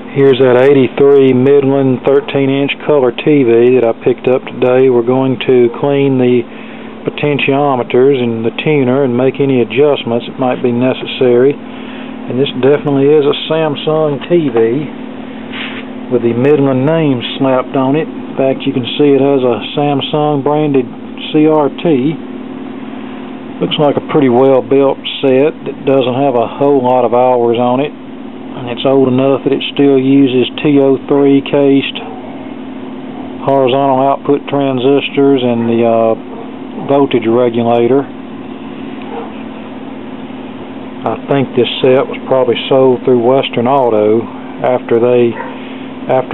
Here's that 83 Midland 13-inch color TV that I picked up today. We're going to clean the potentiometers and the tuner and make any adjustments that might be necessary. And this definitely is a Samsung TV with the Midland name slapped on it. In fact, you can see it has a Samsung branded CRT. Looks like a pretty well built set that doesn't have a whole lot of hours on it. And it's old enough that it still uses TO3 cased horizontal output transistors and the voltage regulator. I think this set was probably sold through Western Auto after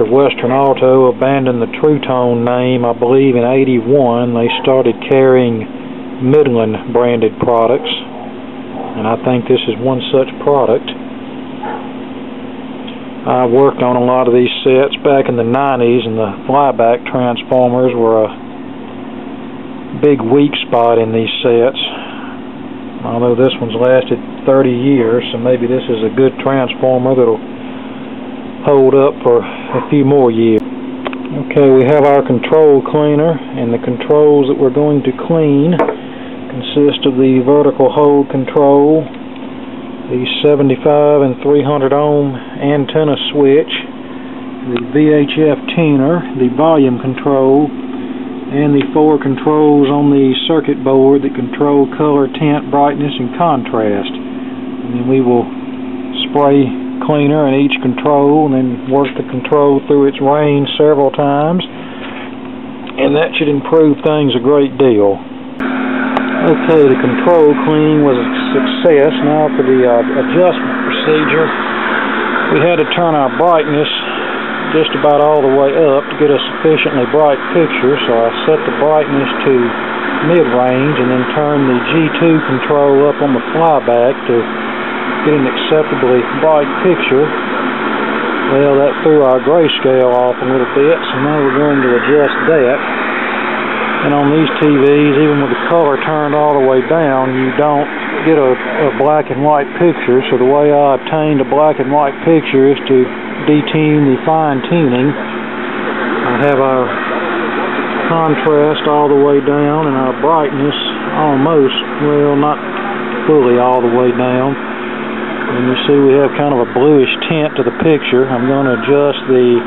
Western Auto abandoned the Truetone name. I believe in '81 they started carrying Midland branded products, and I think this is one such product. I worked on a lot of these sets back in the 90s, and the flyback transformers were a big weak spot in these sets. Although this one's lasted 30 years, so maybe this is a good transformer that'll hold up for a few more years. Okay, we have our control cleaner, and the controls that we're going to clean consist of the vertical hold control, the 75 and 300 ohm antenna switch, the VHF tuner, the volume control, and the 4 controls on the circuit board that control color, tint, brightness, and contrast. And then we will spray cleaner in each control and then work the control through its range several times, and that should improve things a great deal. Okay, the control cleaning was a success. Now for the adjustment procedure, we had to turn our brightness just about all the way up to get a sufficiently bright picture, so I set the brightness to mid-range and then turned the G2 control up on the flyback to get an acceptably bright picture. Well, that threw our grayscale off a little bit, so now we're going to adjust that. And on these TVs, even with the color turned all the way down, you don't get a black and white picture. So the way I obtained a black and white picture is to detune the fine tuning. I have our contrast all the way down and our brightness almost, well, not fully all the way down. And you see we have kind of a bluish tint to the picture. I'm going to adjust the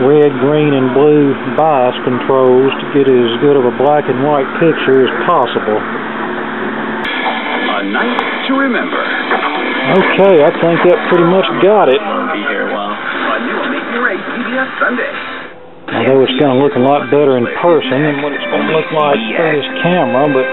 red, green, and blue bias controls to get as good of a black and white picture as possible. A night to remember. Okay, I think that pretty much got it. Be here a while. A new Make Your Race CBS Sunday. Although it's going to look a lot better in person than what it's going to look like through this camera, but...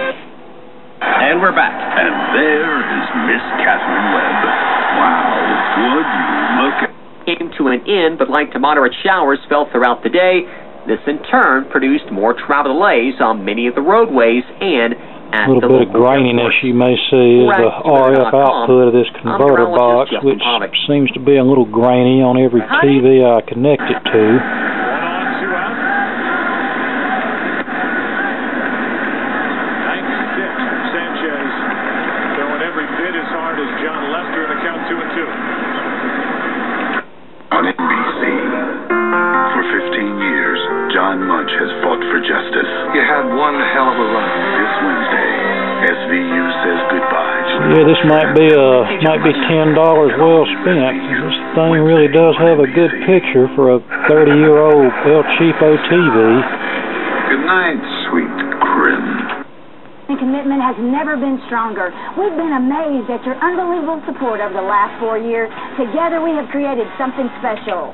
And we're back. And there is Miss Catherine Webb. Wow, would you look at... Came to an end, but light to moderate showers fell throughout the day. This in turn produced more travel delays on many of the roadways and at the local airports. A little bit of graininess you may see is the RF output of this converter box, which seems to be a little grainy on every TV I connect it to. On NBC, for 15 years, John Munch has fought for justice. You had one hell of a run. This Wednesday, SVU says goodbye to Yeah, this might be $10 well spent. This thing really does have a good picture for a 30-year-old cheapo TV. Good night, sweet Grim. The commitment has never been stronger. We've been amazed at your unbelievable support over the last 4 years. Together we have created something special.